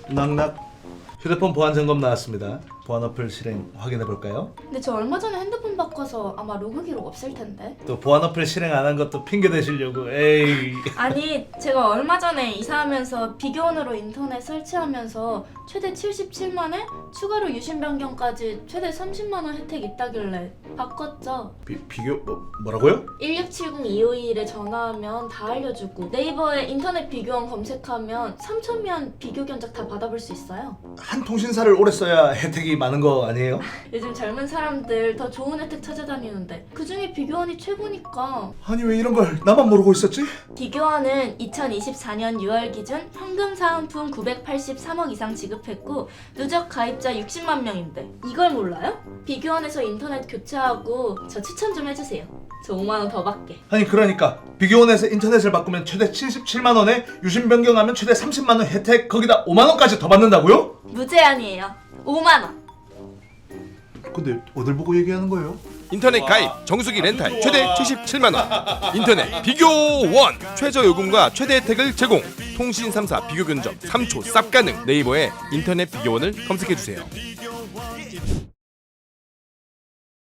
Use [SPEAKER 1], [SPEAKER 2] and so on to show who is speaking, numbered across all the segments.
[SPEAKER 1] 낙낙. 휴대폰 보안 점검 나왔습니다. 보안 어플 실행 확인해 볼까요?
[SPEAKER 2] 근데 저 얼마 전에 핸드폰 바꿔서 아마 로그 기록 없을 텐데.
[SPEAKER 1] 또 보안 어플 실행 안 한 것도 핑계 대시려고. 에이.
[SPEAKER 2] 아니 제가 얼마 전에 이사하면서 비교원으로 인터넷 설치하면서 최대 77만에 추가로 유심 변경까지 최대 30만원 혜택 있다길래 바꿨죠.
[SPEAKER 1] 비교 뭐라고요?
[SPEAKER 2] 1670-251에 전화하면 다 알려주고 네이버에 인터넷 비교원 검색하면 3,000면 비교 견적 다 받아볼 수 있어요.
[SPEAKER 1] 한 통신사를 오래 써야 혜택이 많은 거 아니에요?
[SPEAKER 2] 요즘 젊은 사람들 더 좋은 혜택 찾아다니는데 그중에 비교원이 최고니까.
[SPEAKER 1] 아니 왜 이런 걸 나만 모르고 있었지?
[SPEAKER 2] 비교원은 2024년 6월 기준 현금 사은품 983억 이상 지급했고 누적 가입자 60만 명인데 이걸 몰라요? 비교원에서 인터넷 교체하고 저 추천 좀 해주세요. 저 5만 원 더 받게.
[SPEAKER 1] 아니 그러니까 비교원에서 인터넷을 바꾸면 최대 77만 원에 유심 변경하면 최대 30만 원 혜택 거기다 5만 원까지 더 받는다고요?
[SPEAKER 2] 무제한이에요. 5만 원.
[SPEAKER 1] 근데 어딜 보고 얘기하는 거예요?
[SPEAKER 3] 인터넷 가입, 정수기 렌탈 최대 77만원. 인터넷 비교원 최저 요금과 최대 혜택을 제공. 통신 3사 비교 견적 3초 쌉 가능. 네이버에 인터넷 비교원을 검색해주세요.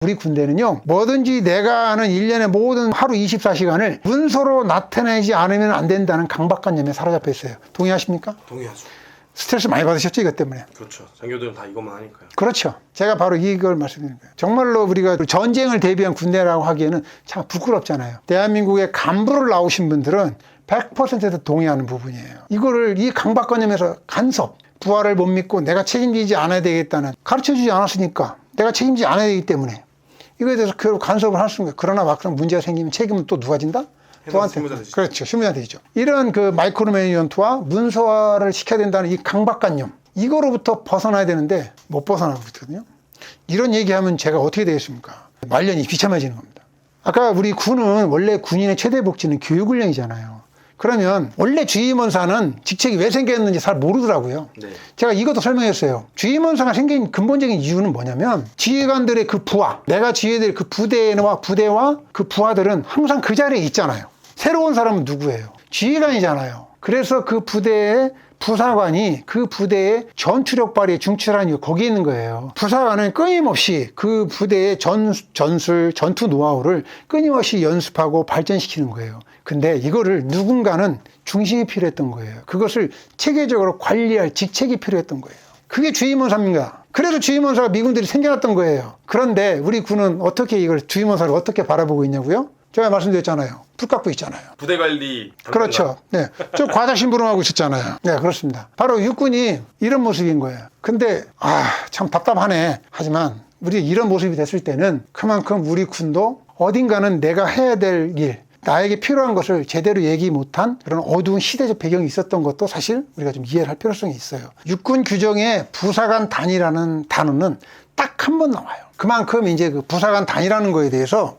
[SPEAKER 4] 우리 군대는요, 뭐든지 내가 하는 일련의 모든 하루 24시간을 문서로 나타내지 않으면 안 된다는 강박관념에 사로잡혀 있어요. 동의하십니까?
[SPEAKER 5] 동의하죠.
[SPEAKER 4] 스트레스 많이 받으셨죠, 이것 때문에?
[SPEAKER 5] 그렇죠. 장교들은 다 이것만 하니까요.
[SPEAKER 4] 그렇죠. 제가 바로 이걸 말씀드리는 거예요. 정말로 우리가 전쟁을 대비한 군대라고 하기에는 참 부끄럽잖아요. 대한민국의 간부를 나오신 분들은 100% 동의하는 부분이에요. 이거를 이 강박관념에서 간섭, 부하를 못 믿고 내가 책임지지 않아야 되겠다는, 가르쳐주지 않았으니까 내가 책임지지 않아야 되기 때문에 이거에 대해서 결국 간섭을 할 수 있는 거예요. 그러나 막상 문제가 생기면 책임은 또 누가 진다? 또한테. 그렇죠. 실무자한테 지죠. 이런 그 마이크로 매니지먼트와 문서화를 시켜야 된다는 이 강박관념, 이거로부터 벗어나야 되는데 못 벗어나고 있거든요. 이런 얘기하면 제가 어떻게 되겠습니까? 말년이 비참해지는 겁니다. 아까 우리 군은 원래 군인의 최대 복지는 교육훈련이잖아요. 그러면 원래 주임원사는 직책이 왜 생겼는지 잘 모르더라고요.
[SPEAKER 5] 네.
[SPEAKER 4] 제가 이것도 설명했어요. 주임원사가 생긴 근본적인 이유는 뭐냐면 지휘관들의 그 부하, 내가 지휘될 그 부대와 그 부하들은 항상 그 자리에 있잖아요. 새로운 사람은 누구예요? 지휘관이잖아요. 그래서 그 부대의 부사관이 그 부대의 전투력 발휘에 중추라는 이유, 거기에 있는 거예요. 부사관은 끊임없이 그 부대의 전술, 전투 노하우를 끊임없이 연습하고 발전시키는 거예요. 근데 이거를 누군가는 중심이 필요했던 거예요. 그것을 체계적으로 관리할 직책이 필요했던 거예요. 그게 주임원사입니다. 그래서 주임원사가 미군들이 생겨났던 거예요. 그런데 우리 군은 어떻게 이걸 주임원사를 어떻게 바라보고 있냐고요? 제가 말씀드렸잖아요. 풀 깎고 있잖아요.
[SPEAKER 5] 부대 관리 담당관.
[SPEAKER 4] 그렇죠. 네. 저 과다 심부름하고 있었잖아요. 네, 그렇습니다. 바로 육군이 이런 모습인 거예요. 근데, 참 답답하네. 하지만, 우리 이런 모습이 됐을 때는 그만큼 우리 군도 어딘가는 내가 해야 될 일, 나에게 필요한 것을 제대로 얘기 못한 그런 어두운 시대적 배경이 있었던 것도 사실 우리가 좀 이해를 할 필요성이 있어요. 육군 규정에 부사관 단이라는 단어는 딱 한 번 나와요. 그만큼 이제 그 부사관 단이라는 거에 대해서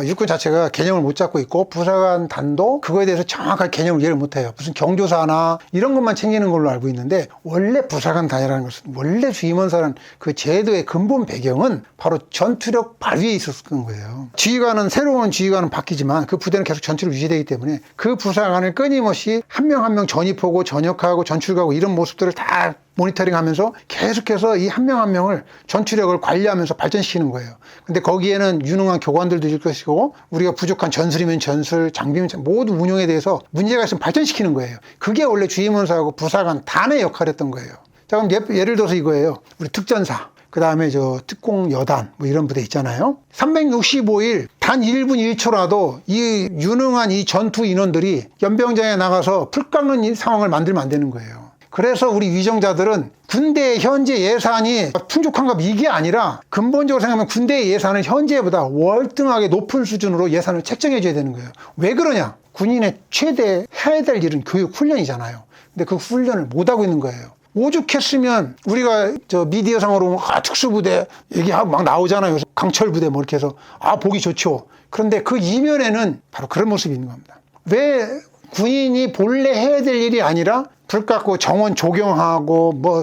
[SPEAKER 4] 육군 자체가 개념을 못 잡고 있고 부사관 단도 그거에 대해서 정확하게 개념을 이해를 못해요. 무슨 경조사나 이런 것만 챙기는 걸로 알고 있는데 원래 부사관 단이라는 것은 원래 주임원사라는 그 제도의 근본 배경은 바로 전투력 발휘에 있었던 거예요. 지휘관은 새로운 지휘관은 바뀌지만 그 부대는 계속 전투력 유지되기 때문에 그 부사관을 끊임없이 한 명 한 명 전입하고 전역하고 전출가고 이런 모습들을 다 모니터링하면서 계속해서 이 한 명 한 명을 전투력을 관리하면서 발전시키는 거예요. 근데 거기에는 유능한 교관들도 있을 것이고 우리가 부족한 전술이면 전술, 장비면 모두 운용에 대해서 문제가 있으면 발전시키는 거예요. 그게 원래 주임원사하고 부사관 단의 역할이었던 거예요. 자, 그럼 예를 들어서 이거예요. 우리 특전사, 그 다음에 저 특공 여단 뭐 이런 부대 있잖아요. 365일 단 1분 1초라도 이 유능한 이 전투 인원들이 연병장에 나가서 풀 깎는 이 상황을 만들면 안 되는 거예요. 그래서 우리 위정자들은 군대의 현재 예산이 풍족한가 이게 아니라 근본적으로 생각하면 군대의 예산은 현재보다 월등하게 높은 수준으로 예산을 책정해 줘야 되는 거예요. 왜 그러냐? 군인의 최대 해야 될 일은 교육 훈련이잖아요. 근데 그 훈련을 못 하고 있는 거예요. 오죽했으면 우리가 저 미디어상으로 특수부대 얘기하고 막 나오잖아요. 강철부대 뭐 이렇게 해서 보기 좋죠. 그런데 그 이면에는 바로 그런 모습이 있는 겁니다. 왜 군인이 본래 해야 될 일이 아니라 불 깎고 정원 조경하고 뭐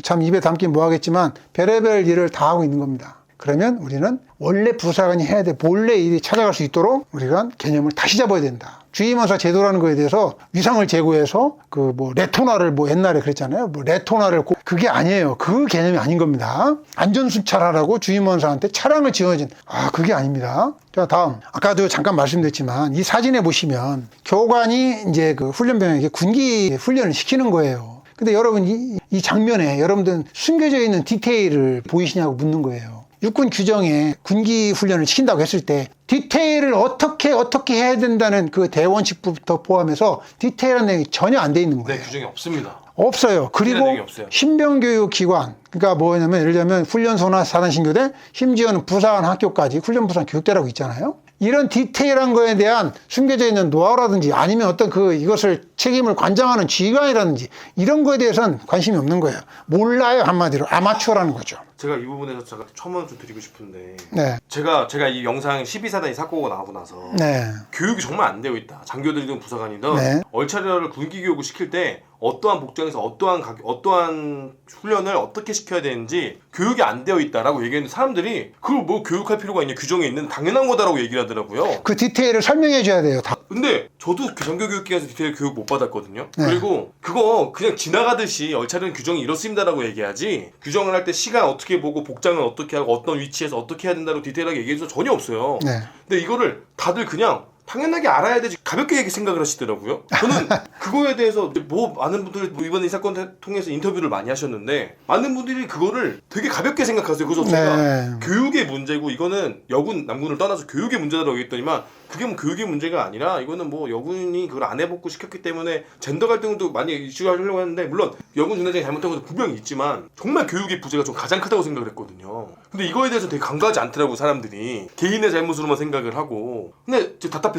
[SPEAKER 4] 참 입에 담긴 뭐 하겠지만 별의별 일을 다 하고 있는 겁니다. 그러면 우리는 원래 부사관이 해야 돼. 본래 일이 찾아갈 수 있도록 우리가 개념을 다시 잡아야 된다. 주임원사 제도라는 거에 대해서 위상을 제고해서 그 뭐 레토나를 뭐 옛날에 그랬잖아요. 뭐 레토나를 그게 아니에요. 그 개념이 아닌 겁니다. 안전순찰하라고 주임원사한테 차량을 지어준 그게 아닙니다. 자, 다음 아까도 잠깐 말씀드렸지만 이 사진에 보시면 교관이 이제 그 훈련병에게 군기 훈련을 시키는 거예요. 근데 여러분 이 장면에 여러분들은 숨겨져 있는 디테일을 보이시냐고 묻는 거예요. 육군 규정에 군기 훈련을 시킨다고 했을 때 디테일을 어떻게 해야 된다는 그 대원칙부터 포함해서 디테일한 내용이 전혀 안 돼 있는 거예요.
[SPEAKER 5] 네, 규정이 없습니다.
[SPEAKER 4] 없어요. 그리고
[SPEAKER 5] 내용이 없어요.
[SPEAKER 4] 신병교육기관, 그러니까 뭐냐면 예를 들면 훈련소나 사단신교대, 심지어는 부사관 학교까지 훈련부사관 교육대라고 있잖아요. 이런 디테일한 거에 대한 숨겨져 있는 노하우라든지 아니면 어떤 이것을 책임을 관장하는 지휘관이라든지 이런 거에 대해서는 관심이 없는 거예요. 몰라요. 한마디로 아마추어라는 거죠.
[SPEAKER 5] 제가 이 부분에서 제가 첨언을 좀 드리고 싶은데
[SPEAKER 4] 네.
[SPEAKER 5] 제가 이 영상 12사단이 사고가 나고 나서
[SPEAKER 4] 네.
[SPEAKER 5] 교육이 정말 안 되어 있다. 장교들이든 부사관이든
[SPEAKER 4] 네.
[SPEAKER 5] 얼차려를 군기 교육을 시킬 때 어떠한 복장에서 어떠한 훈련을 어떻게 시켜야 되는지 교육이 안 되어 있다라고 얘기했는데 사람들이 그걸 뭐 교육할 필요가 있냐, 규정에 있는 당연한 거다라고 얘기를 하더라고요.
[SPEAKER 4] 그 디테일을 설명해 줘야 돼요. 다.
[SPEAKER 5] 근데 저도 장교교육기관에서 디테일 교육 못 받았거든요.
[SPEAKER 4] 네.
[SPEAKER 5] 그리고 그거 그냥 지나가듯이 얼차려는 규정이 이렇습니다라고 얘기하지 규정을 할 때 시간 어떻게 보고 복장을 어떻게 하고 어떤 위치에서 어떻게 해야 된다고 디테일하게 얘기해서 전혀 없어요.
[SPEAKER 4] 네.
[SPEAKER 5] 근데 이거를 다들 그냥 당연하게 알아야 되지 가볍게 생각을 하시더라고요. 저는 그거에 대해서 뭐 많은 분들이 이번에 이 사건을 통해서 인터뷰를 많이 하셨는데 많은 분들이 그거를 되게 가볍게 생각하세요. 그래서 제가
[SPEAKER 4] 네.
[SPEAKER 5] 교육의 문제고 이거는 여군 남군을 떠나서 교육의 문제다라고 했더니만 그게 뭐 교육의 문제가 아니라 이거는 뭐 여군이 그걸 안 해먹고 시켰기 때문에 젠더 갈등도 많이 이슈하려고 했는데 물론 여군 중대장이 잘못한 것도 분명히 있지만 정말 교육의 부재가 좀 가장 크다고 생각을 했거든요. 근데 이거에 대해서 되게 간과하지 않더라고 사람들이 개인의 잘못으로만 생각을 하고 근데 좀 답답했어요.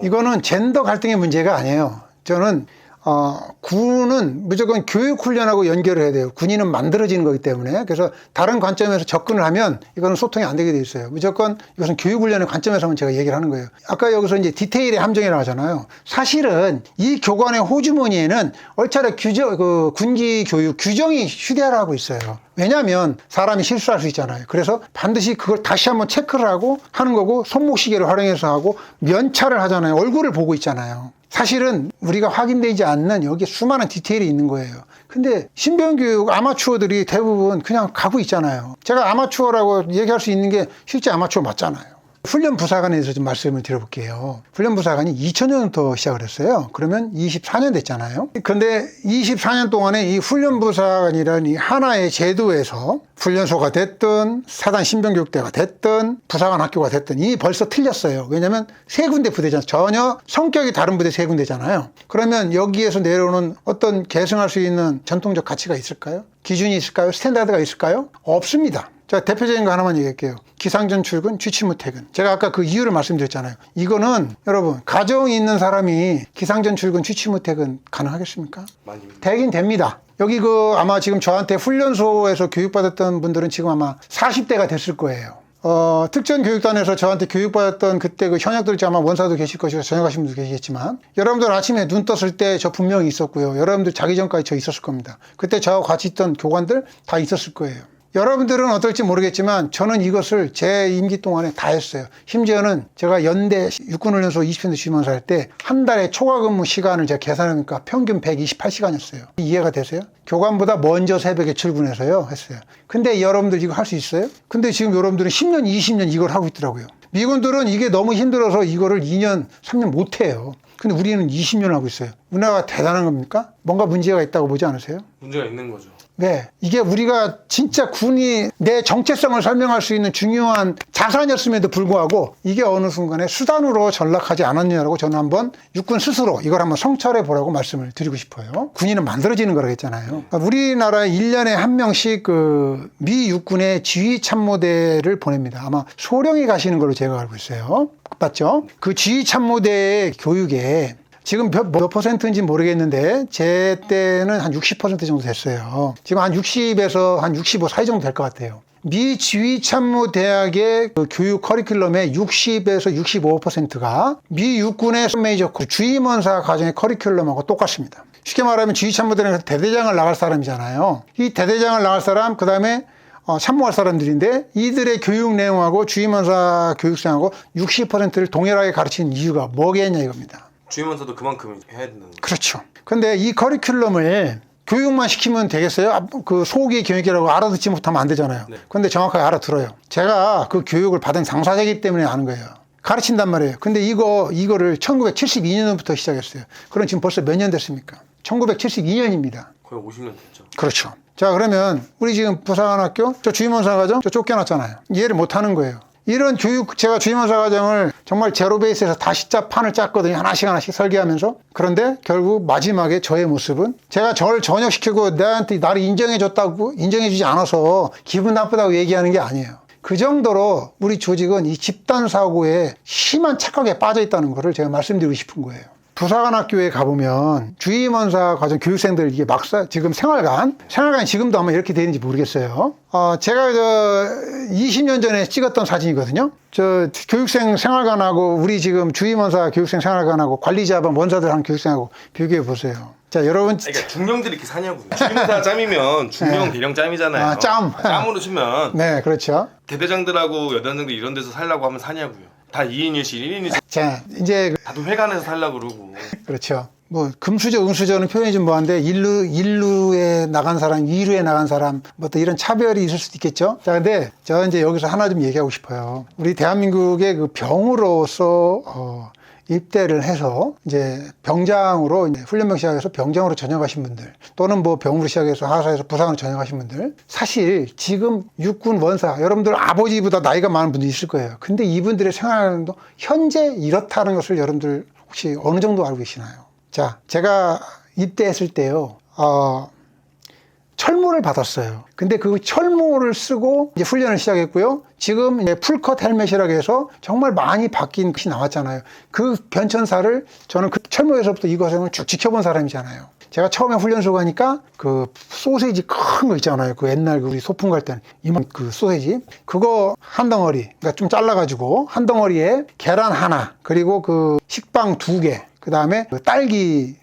[SPEAKER 4] 이거는 젠더 갈등의 문제가 아니에요. 저는 군은 무조건 교육 훈련하고 연결을 해야 돼요. 군인은 만들어지는 거기 때문에. 그래서 다른 관점에서 접근을 하면 이거는 소통이 안 되게 돼 있어요. 무조건 이것은 교육 훈련의 관점에서만 제가 얘기를 하는 거예요. 아까 여기서 이제 디테일의 함정이라고 하잖아요. 사실은 이 교관의 호주머니에는 얼차려 군기 교육 규정이 휴대하라고 있어요. 왜냐하면 사람이 실수할 수 있잖아요. 그래서 반드시 그걸 다시 한번 체크를 하고 하는 거고 손목시계를 활용해서 하고 면차를 하잖아요. 얼굴을 보고 있잖아요. 사실은 우리가 확인되지 않는 여기에 수많은 디테일이 있는 거예요. 근데 신병교육 아마추어들이 대부분 그냥 가고 있잖아요. 제가 아마추어라고 얘기할 수 있는 게 실제 아마추어 맞잖아요. 훈련부사관에 대해서 좀 말씀을 드려볼게요. 훈련부사관이 2000년부터 시작을 했어요. 그러면 24년 됐잖아요. 근데 24년 동안에 이 훈련부사관이라는 이 하나의 제도에서 훈련소가 됐든 사단 신병교육대가 됐든 부사관 학교가 됐든 이미 벌써 틀렸어요. 왜냐하면 세 군데 부대잖아요. 전혀 성격이 다른 부대 세 군데잖아요. 그러면 여기에서 내려오는 어떤 계승할 수 있는 전통적 가치가 있을까요? 기준이 있을까요? 스탠다드가 있을까요? 없습니다. 자, 대표적인 거 하나만 얘기할게요. 기상전 출근, 취침후 퇴근. 제가 아까 그 이유를 말씀드렸잖아요. 이거는 여러분 가정이 있는 사람이 기상전 출근, 취침후 퇴근 가능하겠습니까?
[SPEAKER 5] 많이
[SPEAKER 4] 되긴 됩니다. 여기 아마 지금 저한테 훈련소에서 교육받았던 분들은 지금 아마 40대가 됐을 거예요. 특전교육단에서 저한테 교육받았던 그때 그 현역들 아마 원사도 계실 것이고 전역하신 분도 계시겠지만 여러분들 아침에 눈 떴을 때 저 분명히 있었고요. 여러분들 자기 전까지 저 있었을 겁니다. 그때 저하고 같이 있던 교관들 다 있었을 거예요. 여러분들은 어떨지 모르겠지만 저는 이것을 제 임기 동안에 다 했어요. 심지어는 제가 연대 육군훈련소 20편대 주임원사 할 때 한 달에 초과 근무 시간을 제가 계산하니까 평균 128시간이었어요. 이해가 되세요? 교관보다 먼저 새벽에 출근해서요 했어요. 근데 여러분들 이거 할 수 있어요? 근데 지금 여러분들은 10년, 20년 이걸 하고 있더라고요. 미군들은 이게 너무 힘들어서 이거를 2년, 3년 못해요. 근데 우리는 20년 하고 있어요. 우리나라가 대단한 겁니까? 뭔가 문제가 있다고 보지 않으세요?
[SPEAKER 5] 문제가 있는 거죠.
[SPEAKER 4] 네, 이게 우리가 진짜 군이 내 정체성을 설명할 수 있는 중요한 자산이었음에도 불구하고 이게 어느 순간에 수단으로 전락하지 않았냐라고 저는 한번 육군 스스로 이걸 한번 성찰해 보라고 말씀을 드리고 싶어요. 군인은 만들어지는 거라고 했잖아요. 우리나라에 1년에 한 명씩 미 육군의 지휘 참모대를 보냅니다. 아마 소령에 가시는 걸로 제가 알고 있어요. 맞죠? 그 지휘 참모대의 교육에 지금 몇 퍼센트인지 모르겠는데 제 때는 한 60% 정도 됐어요. 지금 한 60에서 한 65 사이 정도 될 것 같아요. 미 지휘참모대학의 그 교육 커리큘럼의 60에서 65%가 미 육군의 메이저 주임원사 과정의 커리큘럼하고 똑같습니다. 쉽게 말하면 지휘참모대는 대대장을 나갈 사람이잖아요. 이 대대장을 나갈 사람, 그 다음에 참모할 사람들인데 이들의 교육 내용하고 주임원사 교육생하고 60%를 동일하게 가르치는 이유가 뭐겠냐 이겁니다.
[SPEAKER 5] 주임원사도 그만큼 해야 된다는 거죠.
[SPEAKER 4] 그렇죠. 근데 이 커리큘럼을 교육만 시키면 되겠어요? 그 소기 교육이라고 알아듣지 못하면 안 되잖아요.
[SPEAKER 5] 네.
[SPEAKER 4] 근데 정확하게 알아들어요. 제가 그 교육을 받은 당사자이기 때문에 아는 거예요. 가르친단 말이에요. 근데 이거를 1972년부터 시작했어요. 그럼 지금 벌써 몇 년 됐습니까? 1972년입니다.
[SPEAKER 5] 거의 50년 됐죠.
[SPEAKER 4] 그렇죠. 자, 그러면 우리 지금 부사관학교 저 주임원사 과정 저 쫓겨났잖아요. 이해를 못 하는 거예요. 이런 교육, 제가 주임원사 과정을 정말 제로 베이스에서 다시 판을 짰거든요. 하나씩 설계하면서. 그런데 결국 마지막에 저의 모습은 제가 저를 전역시키고 나한테 나를 인정해주지 않아서 기분 나쁘다고 얘기하는 게 아니에요. 그 정도로 우리 조직은 이 집단 사고에 심한 착각에 빠져 있다는 것을 제가 말씀드리고 싶은 거예요. 부사관학교에 가보면 주임원사 과정 교육생들 이게 지금 생활관이 지금도 아마 이렇게 되는지 모르겠어요. 제가 20년 전에 찍었던 사진이거든요. 저 교육생 생활관하고 우리 지금 주임원사 교육생 생활관하고 관리자반 원사들 한 교육생하고 비교해 보세요. 자, 여러분.
[SPEAKER 5] 그러니까 중령들이 이렇게 사냐고요. 주임원사 짬이면 중령
[SPEAKER 4] 네.
[SPEAKER 5] 대령 짬이잖아요. 짬으로 치면
[SPEAKER 4] 네, 그렇죠.
[SPEAKER 5] 대대장들하고 여단장들 이런 데서 살라고 하면 사냐고요. 다 2인일실, 1인일실.
[SPEAKER 4] 자, 이제
[SPEAKER 5] 다도 회관에서 살라고 그러고.
[SPEAKER 4] 그렇죠. 뭐 금수저, 은수저는 표현이 좀 뭐한데 일루에 나간 사람, 2루에 나간 사람, 뭐 또 이런 차별이 있을 수도 있겠죠. 자, 근데 저 이제 여기서 하나 좀 얘기하고 싶어요. 우리 대한민국의 그 병으로서 입대를 해서 이제 병장으로 이제 훈련병 시작해서 병장으로 전역하신 분들 또는 뭐 병으로 시작해서 하사에서 부상으로 전역하신 분들 사실 지금 육군 원사 여러분들 아버지보다 나이가 많은 분들이 있을 거예요. 근데 이분들의 생활도 현재 이렇다는 것을 여러분들 혹시 어느 정도 알고 계시나요? 자, 제가 입대했을 때요. 철모를 받았어요. 근데 그 철모를 쓰고 이제 훈련을 시작했고요. 지금 이제 풀컷 헬멧이라고 해서 정말 많이 바뀐 것이 나왔잖아요. 그 변천사를 저는 그 철모에서부터 이 과정을 쭉 지켜본 사람이잖아요. 제가 처음에 훈련소 가니까 그 소세지 큰 거 있잖아요. 그 옛날 우리 소풍 갈 때는 이만 그 소세지 그거 한 덩어리, 그러니까 좀 잘라가지고 한 덩어리에 계란 하나 그리고 그 식빵 2개, 그 다음에 그 딸기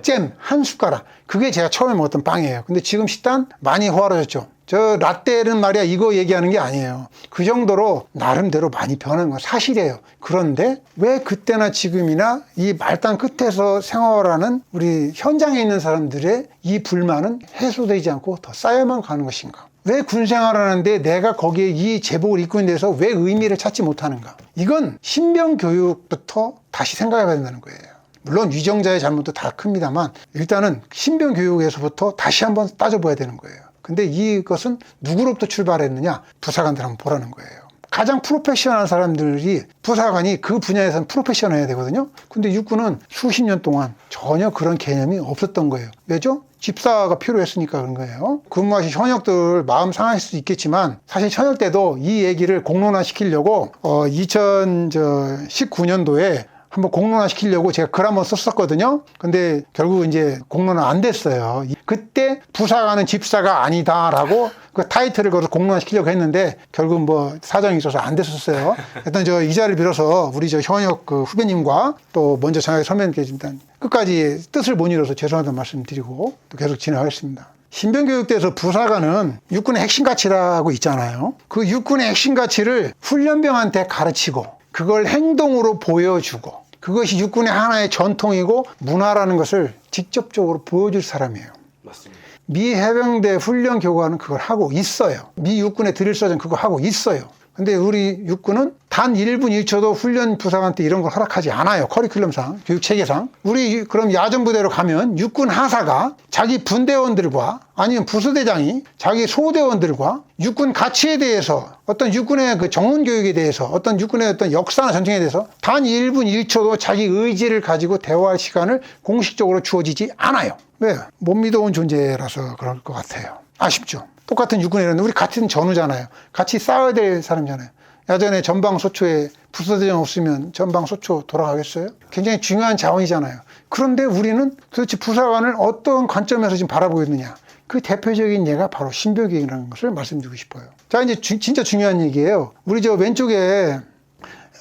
[SPEAKER 4] 잼 한 숟가락. 그게 제가 처음에 먹었던 빵이에요. 근데 지금 식단 많이 호화로워졌죠. 저 라떼는 말이야 이거 얘기하는 게 아니에요. 그 정도로 나름대로 많이 변한 건 사실이에요. 그런데 왜 그때나 지금이나 이 말단 끝에서 생활하는 우리 현장에 있는 사람들의 이 불만은 해소되지 않고 더 쌓여만 가는 것인가? 왜 군생활하는데 내가 거기에 이 제복을 입고 있는 데서 왜 의미를 찾지 못하는가? 이건 신병교육부터 다시 생각해 봐야 된다는 거예요. 물론 위정자의 잘못도 다 큽니다만 일단은 신병교육에서부터 다시 한번 따져봐야 되는 거예요. 근데 이것은 누구로부터 출발했느냐? 부사관들 한번 보라는 거예요. 가장 프로페셔널한 사람들이 부사관이 그 분야에서는 프로페셔널해야 되거든요. 근데 육군은 수십 년 동안 전혀 그런 개념이 없었던 거예요. 왜죠? 집사가 필요했으니까 그런 거예요. 근무하신 현역들 마음 상할 수도 있겠지만 사실 현역 때도 이 얘기를 공론화 시키려고 2019년도에 한번 공론화 시키려고 제가 글 한번 썼었거든요. 근데 결국 이제 공론화 안 됐어요. 그때 부사관은 집사가 아니다라고 그 타이틀을 걸어서 공론화 시키려고 했는데 결국 뭐 사정이 있어서 안 됐었어요. 일단 저 이 자리를 빌어서 우리 저 현역 그 후배님과 또 먼저 장학의 선배님께 일단 끝까지 뜻을 못 이뤄서 죄송하다는 말씀드리고 또 계속 진행하겠습니다. 신병교육대에서 부사관은 육군의 핵심 가치라고 있잖아요. 그 육군의 핵심 가치를 훈련병한테 가르치고 그걸 행동으로 보여주고 그것이 육군의 하나의 전통이고 문화라는 것을 직접적으로 보여줄 사람이에요.
[SPEAKER 5] 맞습니다.
[SPEAKER 4] 미 해병대 훈련 교관은 그걸 하고 있어요. 미 육군의 드릴서전 그거 하고 있어요. 근데 우리 육군은 단 1분 1초도 훈련 부사관한테 이런 걸 허락하지 않아요. 커리큘럼상, 교육체계상. 우리 그럼 야전부대로 가면 육군 하사가 자기 분대원들과 아니면 부수대장이 자기 소대원들과 육군 가치에 대해서 어떤 육군의 그 정문 교육에 대해서 어떤 육군의 어떤 역사나 전쟁에 대해서 단 1분 1초도 자기 의지를 가지고 대화할 시간을 공식적으로 주어지지 않아요. 왜? 못 믿어온 존재라서 그럴 것 같아요. 아쉽죠. 똑같은 육군에 있는데 우리 같은 전우잖아요. 같이 싸워야 될 사람이잖아요. 야전에 전방소초에 부사대장 없으면 전방소초 돌아가겠어요? 굉장히 중요한 자원이잖아요. 그런데 우리는 도대체 부사관을 어떤 관점에서 지금 바라보고 있느냐. 그 대표적인 예가 바로 신병교육이라는 것을 말씀드리고 싶어요. 자, 이제 진짜 중요한 얘기예요. 우리 저 왼쪽에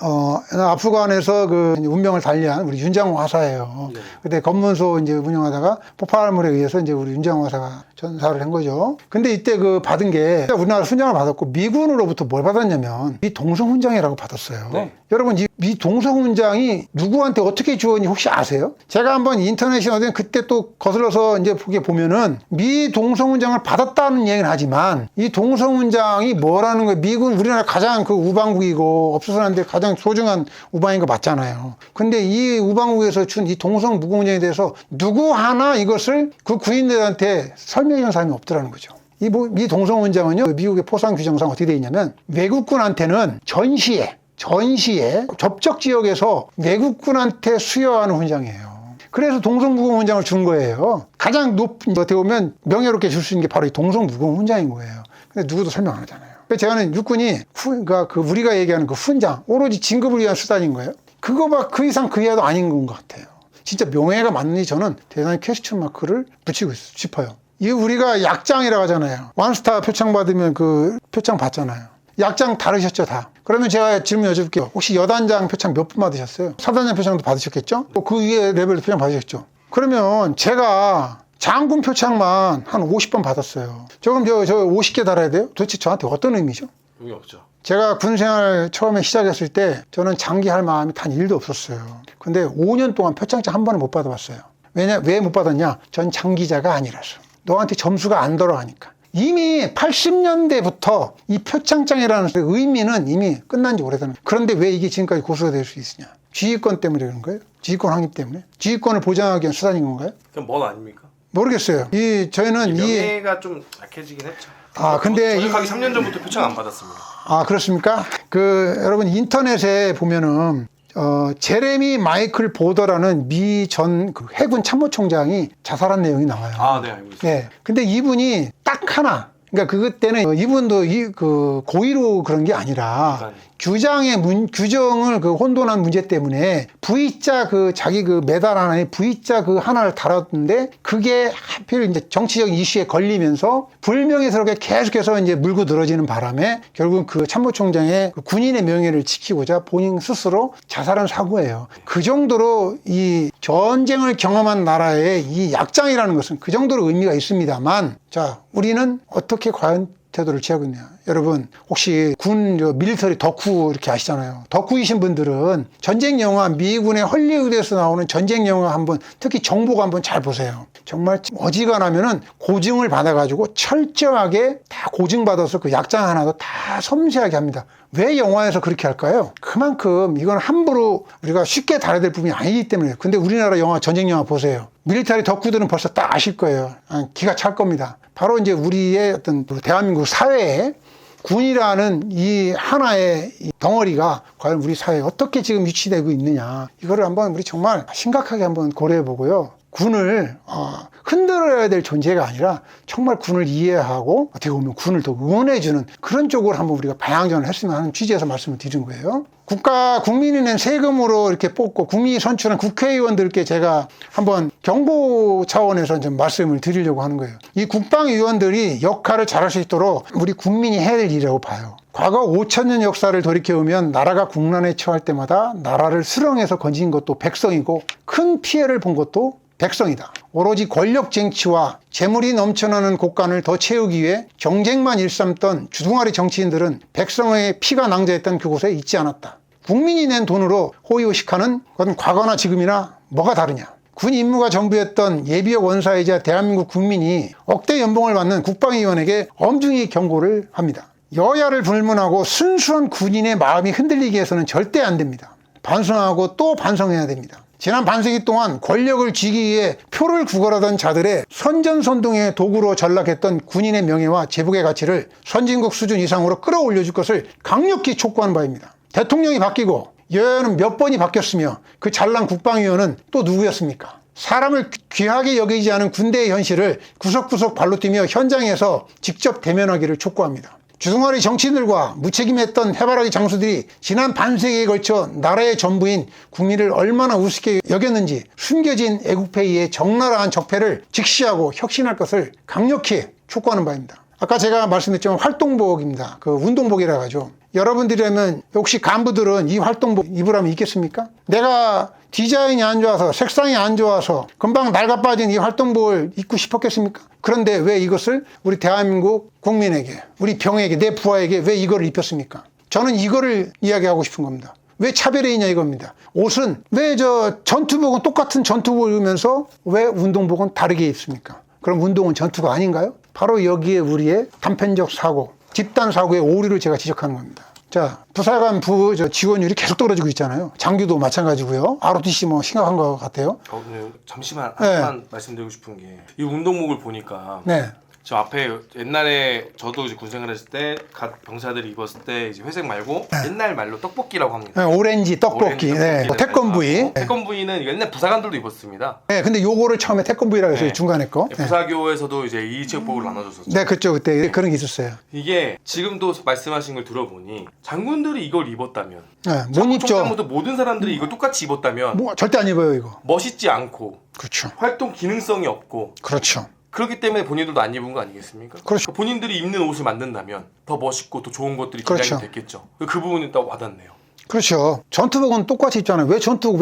[SPEAKER 4] 아프간에서 그 운명을 달리한 우리 윤장호 하사예요.
[SPEAKER 5] 네.
[SPEAKER 4] 그때 검문소 이제 운영하다가 폭발물에 의해서 이제 우리 윤장호 하사가 전사를 한 거죠. 근데 이때 그 받은 게 우리나라 훈장을 받았고 미군으로부터 뭘 받았냐면 미 동성훈장이라고 받았어요.
[SPEAKER 5] 네.
[SPEAKER 4] 여러분 이 미 동성훈장이 누구한테 어떻게 주었는지 혹시 아세요? 제가 한번 인터넷에 어디 그때 또 거슬러서 이제 보면은 미 동성훈장을 받았다는 얘기는 하지만 이 동성훈장이 뭐라는 거예요? 미군 우리나라 가장 그 우방국이고 없어서는데 가장 소중한 우방인 거 맞잖아요. 근데 이 우방국에서 준 이 동성무공훈장에 대해서 누구 하나 이것을 그 군인들한테 설명해 준 사람이 없더라는 거죠. 미 동성훈장은요, 미국의 포상 규정상 어떻게 되어 있냐면 외국군한테는 전시에 접촉 지역에서 외국군한테 수여하는 훈장이에요. 그래서 동성무공훈장을 준 거예요. 가장 높은 어떻게 보면 명예롭게 줄 수 있는 게 바로 이 동성무공훈장인 거예요. 근데 누구도 설명 안 하잖아요. 그래서 제가는 육군이 그러니까 그 우리가 얘기하는 그 훈장 오로지 진급을 위한 수단인 거예요. 그거 막 그 이상 그 이하도 아닌 것 같아요. 진짜 명예가 맞는지 저는 대단히 퀘스천 마크를 붙이고 싶어요. 이 우리가 약장이라고 하잖아요. 원스타 표창 받으면 그 표창 받잖아요. 약장 다르셨죠, 다? 그러면 제가 질문 여쭤볼게요. 혹시 여단장 표창 몇 분 받으셨어요? 사단장 표창도 받으셨겠죠? 그 위에 레벨 표창 받으셨죠? 그러면 제가 장군 표창만 한 50번 받았어요. 저 그럼 저 50개 달아야 돼요? 도대체 저한테 어떤 의미죠?
[SPEAKER 5] 의미 없죠.
[SPEAKER 4] 제가 군생활 처음에 시작했을 때 저는 장기할 마음이 단 1도 없었어요. 근데 5년 동안 표창장 한 번을 못 받아봤어요. 왜 못 받았냐? 전 장기자가 아니라서. 너한테 점수가 안 돌아가니까. 이미 80년대부터 이 표창장이라는 의미는 이미 끝난 지 오래되는. 그런데 왜 이게 지금까지 고수가 될 수 있으냐? 지휘권 때문에 그런 거예요? 지휘권 확립 때문에? 지휘권을 보장하기 위한 수단인 건가요?
[SPEAKER 5] 그럼 뭔 아닙니까?
[SPEAKER 4] 모르겠어요. 저희는
[SPEAKER 5] 명예가 좀 약해지긴 했죠.
[SPEAKER 4] 근데
[SPEAKER 5] 전역하기 3년 전부터 표창 안 받았습니다.
[SPEAKER 4] 그렇습니까? 여러분 인터넷에 보면은 제레미 마이클 보더라는 미 전 해군 참모총장이 자살한 내용이 나와요.
[SPEAKER 5] 네, 알고 있습니다.
[SPEAKER 4] 네. 근데 이분이 딱 하나, 그러니까 그때는 이분도 그 고의로 그런 게 아니라 규정을 그 혼돈한 문제 때문에 V자 자기 메달 하나에 V자 하나를 달았는데 그게 하필 이제 정치적 이슈에 걸리면서 불명예스럽게 계속해서 이제 물고 늘어지는 바람에 결국은 그 참모총장의 군인의 명예를 지키고자 본인 스스로 자살한 사고예요. 그 정도로 이 전쟁을 경험한 나라의 이 약장이라는 것은 그 정도로 의미가 있습니다만, 자, 우리는 어떻게 과연 태도를 취하고 있냐. 여러분 혹시 밀리터리 덕후 이렇게 아시잖아요. 덕후이신 분들은 전쟁 영화, 미군의 헐리우드에서 나오는 전쟁 영화 한번, 특히 정보가 한번 잘 보세요. 정말 어지간하면은 고증을 받아가지고 철저하게 다 고증받아서 그 약장 하나도 다 섬세하게 합니다. 왜 영화에서 그렇게 할까요? 그만큼 이건 함부로 우리가 쉽게 다뤄야 될 부분이 아니기 때문에. 근데 우리나라 영화, 전쟁 영화 보세요. 밀리터리 덕후들은 벌써 딱 아실 거예요. 기가 찰 겁니다. 바로 이제 우리의 어떤 대한민국 사회에 군이라는 이 하나의 이 덩어리가 과연 우리 사회에 어떻게 지금 위치되고 있느냐. 이거를 한번 우리 정말 심각하게 한번 고려해 보고요. 군을 흔들어야 될 존재가 아니라 정말 군을 이해하고 어떻게 보면 군을 더 응원해주는 그런 쪽으로 한번 우리가 방향전을 했으면 하는 취지에서 말씀을 드린 거예요. 국민이 낸 세금으로 이렇게 뽑고 국민이 선출한 국회의원들께 제가 한번 경고 차원에서 좀 말씀을 드리려고 하는 거예요. 이 국방위원들이 역할을 잘할 수 있도록 우리 국민이 해야 될 일이라고 봐요. 과거 5,000년 역사를 돌이켜보면 나라가 국난에 처할 때마다 나라를 수렁에서 건진 것도 백성이고 큰 피해를 본 것도 백성이다. 오로지 권력 쟁취와 재물이 넘쳐나는 곳간을 더 채우기 위해 경쟁만 일삼던 주둥아리 정치인들은 백성의 피가 낭자했던 그곳에 있지 않았다. 국민이 낸 돈으로 호의호식하는 건 과거나 지금이나 뭐가 다르냐. 군 임무가 전부였던 예비역 원사이자 대한민국 국민이 억대 연봉을 받는 국방위원에게 엄중히 경고를 합니다. 여야를 불문하고 순수한 군인의 마음이 흔들리게 해서는 절대 안 됩니다. 반성하고 또 반성해야 됩니다. 지난 반세기 동안 권력을 쥐기 위해 표를 구걸하던 자들의 선전선동의 도구로 전락했던 군인의 명예와 제복의 가치를 선진국 수준 이상으로 끌어올려줄 것을 강력히 촉구하는 바입니다. 대통령이 바뀌고 여야는 몇 번이 바뀌었으며 그 잘난 국방위원은 또 누구였습니까? 사람을 귀하게 여기지 않은 군대의 현실을 구석구석 발로 뛰며 현장에서 직접 대면하기를 촉구합니다. 주둥아리 정치인들과 무책임했던 해바라기 장수들이 지난 반세기에 걸쳐 나라의 전부인 국민을 얼마나 우습게 여겼는지 숨겨진 애국패의의 적나라한 적폐를 직시하고 혁신할 것을 강력히 촉구하는 바입니다. 아까 제가 말씀드렸지만 활동복입니다. 그 운동복이라고 하죠. 여러분들이라면 혹시 간부들은 이 활동복 입으라면 입겠습니까? 내가 디자인이 안 좋아서 색상이 안 좋아서 금방 낡아 빠진 이 활동복을 입고 싶었겠습니까? 그런데 왜 이것을 우리 대한민국 국민에게, 우리 병에게, 내 부하에게 왜 이거를 입혔습니까? 저는 이거를 이야기하고 싶은 겁니다. 왜 차별이 있냐 이겁니다. 옷은 왜 전투복은 똑같은 전투복을 입으면서 왜 운동복은 다르게 입습니까? 그럼 운동은 전투가 아닌가요? 바로 여기에 우리의 단편적 사고, 집단 사고의 오류를 제가 지적하는 겁니다. 자, 부사관 지원율이 계속 떨어지고 있잖아요. 장교도 마찬가지고요. ROTC 심각한 것 같아요.
[SPEAKER 5] 네, 잠시만
[SPEAKER 4] 네.
[SPEAKER 5] 하나만 말씀드리고 싶은 게 이 운동복을 보니까
[SPEAKER 4] 네.
[SPEAKER 5] 저 앞에 옛날에 저도 이제 군생활 했을 때 각 병사들이 입었을 때 이제 회색 말고 옛날 말로 떡볶이라고 합니다.
[SPEAKER 4] 네, 오렌지 떡볶이,
[SPEAKER 5] 오렌지
[SPEAKER 4] 네.
[SPEAKER 5] 떡볶이를
[SPEAKER 4] 태권부위.
[SPEAKER 5] 말고, 태권부위는 옛날 부사관들도 입었습니다.
[SPEAKER 4] 네, 근데 요거를 처음에 태권부위라고 해서
[SPEAKER 5] 네.
[SPEAKER 4] 중간에 거. 네.
[SPEAKER 5] 부사교에서 이제 이체육복을 나눠줬었죠.
[SPEAKER 4] 네, 그쵸. 그때 그런 게 있었어요.
[SPEAKER 5] 이게 지금도 말씀하신 걸 들어보니 장군들이 이걸 입었다면
[SPEAKER 4] 네, 못 입죠.
[SPEAKER 5] 총장부터 모든 사람들이 이걸 똑같이 입었다면
[SPEAKER 4] 뭐, 절대 안 입어요, 이거.
[SPEAKER 5] 멋있지 않고
[SPEAKER 4] 그렇죠.
[SPEAKER 5] 활동 기능성이 없고
[SPEAKER 4] 그렇죠.
[SPEAKER 5] 그렇기 때문에 본인들도 안 입은 거 아니겠습니까?
[SPEAKER 4] 그렇죠.
[SPEAKER 5] 본인들이 입는 옷을 만든다면 더 멋있고 더 좋은 것들이
[SPEAKER 4] 그렇죠.
[SPEAKER 5] 기량이 됐겠죠. 그 부분이 딱 와닿네요.
[SPEAKER 4] 그렇죠. 전투복은 똑같이 입잖아요. 왜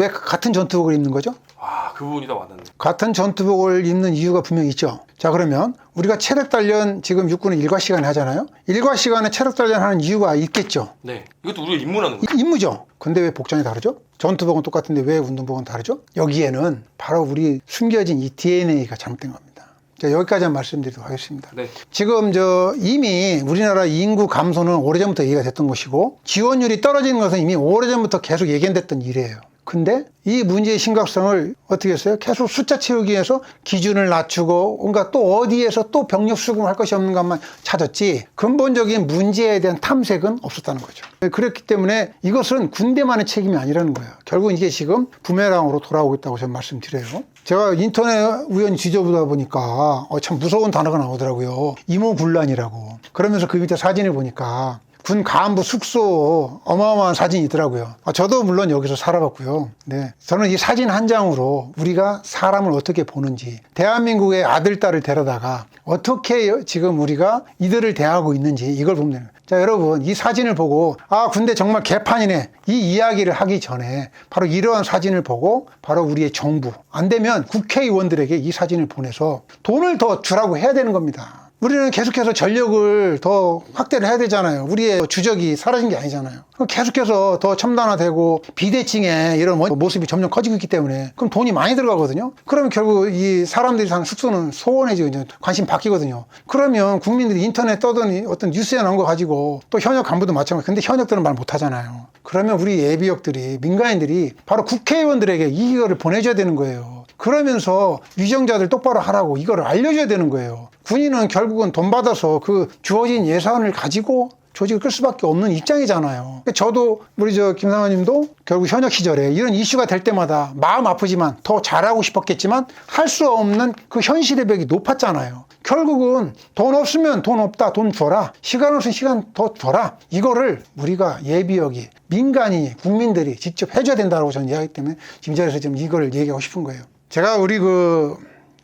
[SPEAKER 4] 같은 전투복을 입는 거죠?
[SPEAKER 5] 와, 그 부분이 딱 와닿네요.
[SPEAKER 4] 같은 전투복을 입는 이유가 분명히 있죠. 자, 그러면 우리가 체력 단련 지금 육군은 일과 시간에 하잖아요. 일과 시간에 체력 단련하는 이유가 있겠죠.
[SPEAKER 5] 네, 이것도 우리가 입문하는 거죠.
[SPEAKER 4] 임무죠. 근데 왜 복장이 다르죠? 전투복은 똑같은데 왜 운동복은 다르죠? 여기에는 바로 우리 숨겨진 이 DNA가 잘못된 겁니다. 자, 여기까지만 말씀드리도록 하겠습니다.
[SPEAKER 5] 네.
[SPEAKER 4] 지금 이미 우리나라 인구 감소는 오래전부터 얘기가 됐던 것이고 지원율이 떨어지는 것은 이미 오래전부터 계속 예견됐던 일이에요. 근데 이 문제의 심각성을 어떻게 했어요? 계속 숫자 채우기 위해서 기준을 낮추고 뭔가 또 어디에서 또 병력 수급할 것이 없는 것만 찾았지 근본적인 문제에 대한 탐색은 없었다는 거죠. 그렇기 때문에 이것은 군대만의 책임이 아니라는 거예요. 결국 이게 지금 부메랑으로 돌아오고 있다고 저는 말씀드려요. 제가 인터넷 우연히 뒤져보다 보니까 참 무서운 단어가 나오더라고요. 이모군란이라고. 그러면서 그 밑에 사진을 보니까 군 간부 숙소 어마어마한 사진이 있더라고요. 저도 물론 여기서 살아봤고요. 네, 저는 이 사진 한 장으로 우리가 사람을 어떻게 보는지, 대한민국의 아들, 딸을 데려다가 어떻게 지금 우리가 이들을 대하고 있는지 이걸 보면 돼요. 자, 여러분, 이 사진을 보고 군대 정말 개판이네 이 이야기를 하기 전에 바로 이러한 사진을 보고 바로 우리의 정부, 안 되면 국회의원들에게 이 사진을 보내서 돈을 더 주라고 해야 되는 겁니다. 우리는 계속해서 전력을 더 확대를 해야 되잖아요. 우리의 주적이 사라진 게 아니잖아요. 계속해서 더 첨단화되고 비대칭의 이런 모습이 점점 커지고 있기 때문에 그럼 돈이 많이 들어가거든요. 그러면 결국 이 사람들이 사는 숙소는 소원해지고 관심 바뀌거든요. 그러면 국민들이 인터넷 떠더니 어떤 뉴스에 나온 거 가지고 또 현역 간부도 마찬가지. 근데 현역들은 말 못하잖아요. 그러면 우리 예비역들이 민간인들이 바로 국회의원들에게 이거를 보내줘야 되는 거예요. 그러면서 위정자들 똑바로 하라고 이거를 알려줘야 되는 거예요. 군인은 결국은 돈 받아서 그 주어진 예산을 가지고 조직을 끌 수밖에 없는 입장이잖아요. 저도 우리 김상환님도 결국 현역 시절에 이런 이슈가 될 때마다 마음 아프지만 더 잘하고 싶었겠지만 할 수 없는 그 현실의 벽이 높았잖아요. 결국은 돈 없으면 돈 없다, 돈 줘라. 시간 없으면 시간 더 줘라. 이거를 우리가 예비역이 민간인이 국민들이 직접 해줘야 된다고 저는 이야기하기 때문에 지금 이 자리에서 지금 이거를 얘기하고 싶은 거예요. 제가 우리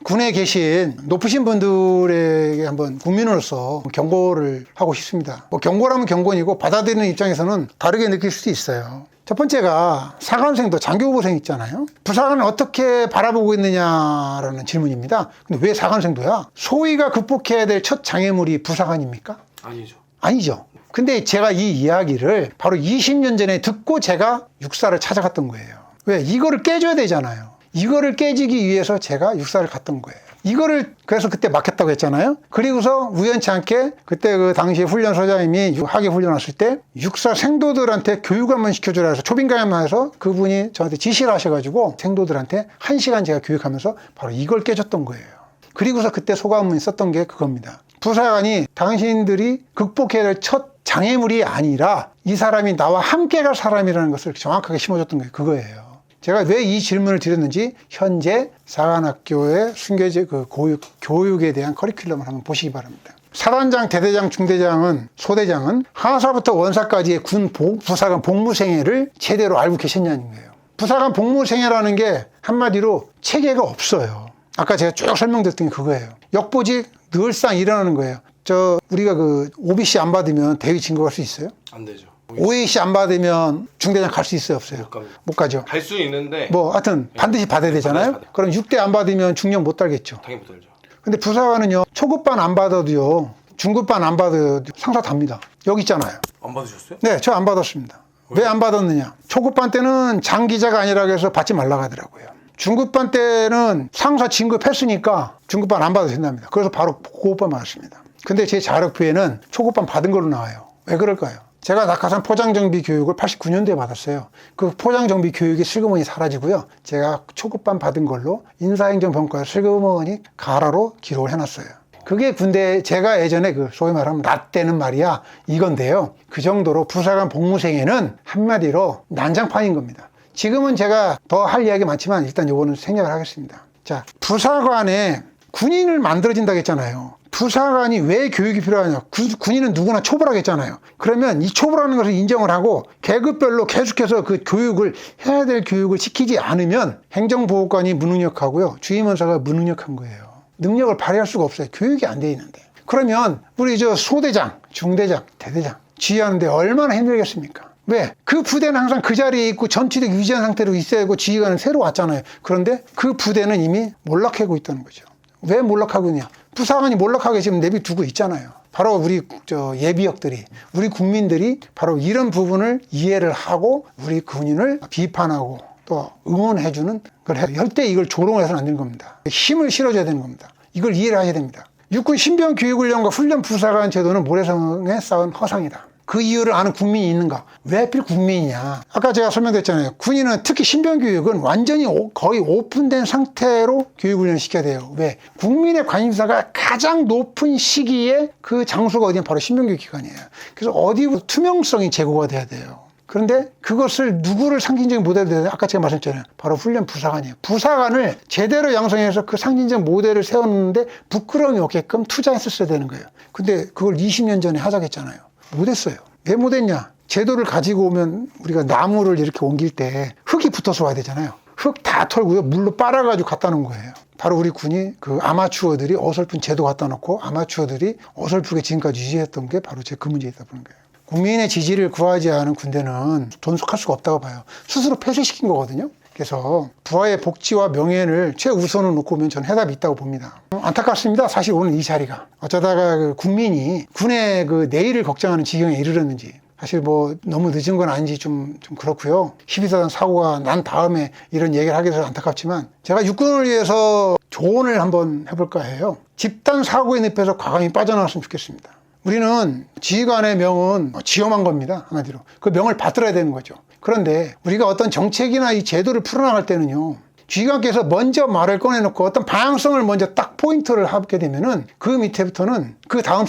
[SPEAKER 4] 군에 계신 높으신 분들에게 한번 국민으로서 경고를 하고 싶습니다. 경고라면 경고이고 받아들이는 입장에서는 다르게 느낄 수도 있어요. 첫 번째가 사관생도 장교부생 있잖아요. 부사관을 어떻게 바라보고 있느냐라는 질문입니다. 근데 왜 사관생도야? 소위가 극복해야 될 첫 장애물이 부사관입니까?
[SPEAKER 5] 아니죠.
[SPEAKER 4] 아니죠. 근데 제가 이 이야기를 바로 20년 전에 듣고 제가 육사를 찾아갔던 거예요. 왜? 이거를 깨줘야 되잖아요. 이거를 깨지기 위해서 제가 육사를 갔던 거예요. 이거를 그래서 그때 막혔다고 했잖아요. 그리고서 우연치 않게 그때 그 당시에 훈련소장님이 하계 훈련 왔을 때 육사 생도들한테 교육 한번 시켜주라 해서 초빙가야만 해서 그분이 저한테 지시를 하셔가지고 생도들한테 1시간 제가 교육하면서 바로 이걸 깨졌던 거예요. 그리고서 그때 소감문이 썼던 게 그겁니다. 부사관이 당신들이 극복해야 될 첫 장애물이 아니라 이 사람이 나와 함께 갈 사람이라는 것을 정확하게 심어줬던 게 그거예요. 제가 왜 이 질문을 드렸는지 현재 사관학교의 순교제 교육에 대한 커리큘럼을 한번 보시기 바랍니다. 사단장, 대대장, 중대장은 소대장은 하사부터 원사까지의 부사관 복무생애를 제대로 알고 계셨냐는 거예요. 부사관 복무생애라는 게 한마디로 체계가 없어요. 아까 제가 쭉 설명드렸던 게 그거예요. 역보직 늘상 일어나는 거예요. 우리가 OBC 안 받으면 대위 진급할 수 있어요?
[SPEAKER 5] 안 되죠.
[SPEAKER 4] OAC 안 받으면 중대장 갈 수 있어요, 없어요? 못 가죠.
[SPEAKER 5] 갈 수 있는데
[SPEAKER 4] 뭐 하여튼 반드시 받아야 되잖아요.
[SPEAKER 5] 반드시 받아요.
[SPEAKER 4] 그럼 6대 안 받으면 중령 못 달겠죠.
[SPEAKER 5] 당연히 못 알죠.
[SPEAKER 4] 근데 부사관은요, 초급반 안 받아도요, 중급반 안 받아도 상사 답니다. 여기 있잖아요.
[SPEAKER 5] 안 받으셨어요?
[SPEAKER 4] 네, 저 안 받았습니다. 왜 안 받았느냐? 초급반 때는 장기자가 아니라고 해서 받지 말라고 하더라고요. 중급반 때는 상사 진급했으니까 중급반 안 받아도 된답니다. 그래서 바로 고급반 받았습니다. 근데 제 자력표에는 초급반 받은 걸로 나와요. 왜 그럴까요? 제가 낙하산 포장정비 교육을 89년도에 받았어요. 그 포장정비 교육이 슬그머니 사라지고요. 제가 초급반 받은 걸로 인사행정평가 슬그머니 가라로 기록을 해놨어요. 그게 군대 제가 예전에 그 소위 말하면 라떼는 말이야 이건데요. 그 정도로 부사관 복무생에는 한마디로 난장판인 겁니다. 지금은 제가 더 할 이야기 많지만 일단 요거는 생략을 하겠습니다. 자, 부사관에 군인을 만들어진다고 했잖아요. 부사관이 왜 교육이 필요하냐? 군인은 누구나 초보라겠잖아요. 그러면 이 초보라는 것을 인정을 하고 계급별로 계속해서 그 교육을 해야 될 교육을 시키지 않으면 행정보호관이 무능력하고요. 주임원사가 무능력한 거예요. 능력을 발휘할 수가 없어요. 교육이 안 돼 있는데. 그러면 우리 저 소대장, 중대장, 대대장 지휘하는데 얼마나 힘들겠습니까? 왜? 그 부대는 항상 그 자리에 있고 전투력 유지한 상태로 있어야 하고 지휘관은 새로 왔잖아요. 그런데 그 부대는 이미 몰락하고 있다는 거죠. 왜 몰락하고 있냐? 부사관이 몰락하게 지금 내비두고 있잖아요. 바로 우리 예비역들이, 우리 국민들이 바로 이런 부분을 이해를 하고 우리 군인을 비판하고 또 응원해주는 걸 해요. 절대 이걸 조롱을 해서는 안 되는 겁니다. 힘을 실어줘야 되는 겁니다. 이걸 이해를 하셔야 됩니다. 육군 신병 교육훈련과 훈련 부사관 제도는 모래성에 쌓은 허상이다. 그 이유를 아는 국민이 있는가? 왜 하필 국민이냐? 아까 제가 설명드렸잖아요. 군인은 특히 신병교육은 완전히 거의 오픈된 상태로 교육훈련을 시켜야 돼요. 왜? 국민의 관심사가 가장 높은 시기에 그 장소가 어디냐? 바로 신병교육 기관이에요. 그래서 어디부터 투명성이 제고가 돼야 돼요. 그런데 그것을 누구를 상징적인 모델로 해야 돼요? 아까 제가 말씀드렸잖아요. 바로 훈련 부사관이에요. 부사관을 제대로 양성해서 그 상징적 모델을 세웠는데 부끄러움이 없게끔 투자했었어야 되는 거예요. 근데 그걸 20년 전에 하자고 했잖아요. 못했어요. 왜 못했냐? 제도를 가지고 오면 우리가 나무를 이렇게 옮길 때 흙이 붙어서 와야 되잖아요. 흙 다 털고요. 물로 빨아가지고 갖다 놓은 거예요. 바로 우리 군이 그 아마추어들이 어설픈 제도 갖다 놓고 아마추어들이 어설프게 지금까지 유지했던 게 바로 제 그 문제이다 보는 거예요. 국민의 지지를 구하지 않은 군대는 존속할 수가 없다고 봐요. 스스로 폐쇄시킨 거거든요. 그래서 부하의 복지와 명예를 최우선으로 놓고 보면 저는 해답이 있다고 봅니다. 안타깝습니다. 사실 오늘 이 자리가 어쩌다가 그 국민이 군의 그 내일을 걱정하는 지경에 이르렀는지 사실 뭐 너무 늦은 건 아닌지 좀 그렇고요. 12사단 사고가 난 다음에 이런 얘기를 하게 돼서 안타깝지만 제가 육군을 위해서 조언을 한번 해볼까 해요. 집단 사고의 늪에서 과감히 빠져나왔으면 좋겠습니다. 우리는 지휘관의 명은 지엄한 겁니다. 한마디로. 그 명을 받들어야 되는 거죠. 그런데 우리가 어떤 정책이나 이 제도를 풀어나갈 때는요. 지휘관께서 먼저 말을 꺼내놓고 어떤 방향성을 먼저 딱 포인트를 하게 되면은 그 밑에부터는 그 다음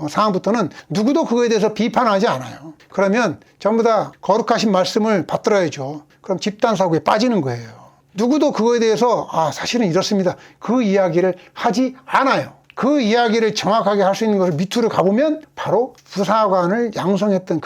[SPEAKER 4] 상황부터는 누구도 그거에 대해서 비판하지 않아요. 그러면 전부 다 거룩하신 말씀을 받들어야죠. 그럼 집단 사고에 빠지는 거예요. 누구도 그거에 대해서 사실은 이렇습니다. 그 이야기를 하지 않아요. 그 이야기를 정확하게 할 수 있는 것을 밑으로 가보면 바로 부사관을 양성했던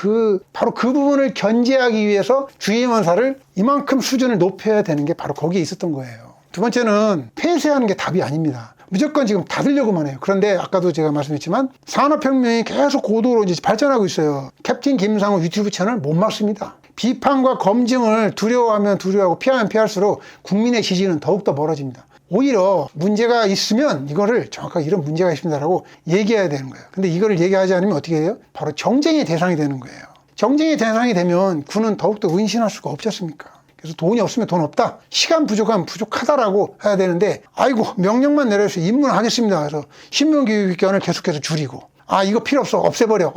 [SPEAKER 4] 바로 그 부분을 견제하기 위해서 주임원사를 이만큼 수준을 높여야 되는 게 바로 거기에 있었던 거예요. 두 번째는 폐쇄하는 게 답이 아닙니다. 무조건 지금 닫으려고만 해요. 그런데 아까도 제가 말씀했지만 산업혁명이 계속 고도로 이제 발전하고 있어요. 캡틴 김상우 유튜브 채널 못 막습니다. 비판과 검증을 두려워하면 두려워하고 피하면 피할수록 국민의 지지는 더욱더 멀어집니다. 오히려 문제가 있으면 이거를 정확하게 이런 문제가 있습니다라고 얘기해야 되는 거예요. 근데 이거를 얘기하지 않으면 어떻게 돼요? 바로 정쟁의 대상이 되는 거예요. 정쟁의 대상이 되면 군은 더욱더 은신할 수가 없지 않습니까? 그래서 돈이 없으면 돈 없다. 시간 부족하면 부족하다라고 해야 되는데 아이고 명령만 내려서 입문하겠습니다. 그래서 신병교육기관을 계속해서 줄이고 이거 필요 없어. 없애버려.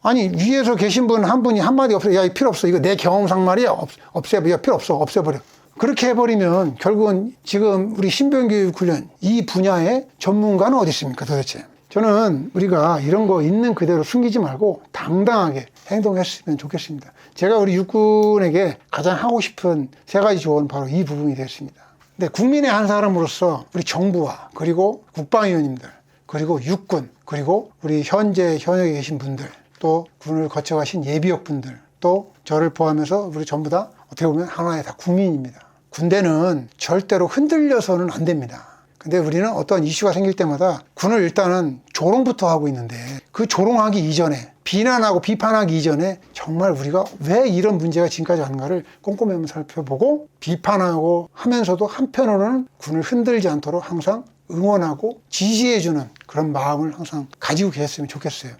[SPEAKER 4] 아니 위에서 계신 분 한 분이 한마디 없어. 야, 이거 필요 없어. 이거 내 경험상 말이야. 없애버려. 필요 없어. 없애버려. 그렇게 해버리면 결국은 지금 우리 신병교육 훈련 이 분야의 전문가는 어디 있습니까 도대체? 저는 우리가 이런 거 있는 그대로 숨기지 말고 당당하게 행동했으면 좋겠습니다. 제가 우리 육군에게 가장 하고 싶은 세 가지 조언은 바로 이 부분이 되었습니다. 근데 국민의 한 사람으로서 우리 정부와 그리고 국방위원님들 그리고 육군 그리고 우리 현재 현역에 계신 분들 또 군을 거쳐가신 예비역 분들 또 저를 포함해서 우리 전부 다 어떻게 보면 하나의 다 국민입니다. 군대는 절대로 흔들려서는 안 됩니다. 근데 우리는 어떤 이슈가 생길 때마다 군을 일단은 조롱부터 하고 있는데 그 조롱하기 이전에 비난하고 비판하기 이전에 정말 우리가 왜 이런 문제가 지금까지 왔는가를 꼼꼼히 한번 살펴보고 비판하고 하면서도 한편으로는 군을 흔들지 않도록 항상 응원하고 지지해주는 그런 마음을 항상 가지고 계셨으면 좋겠어요.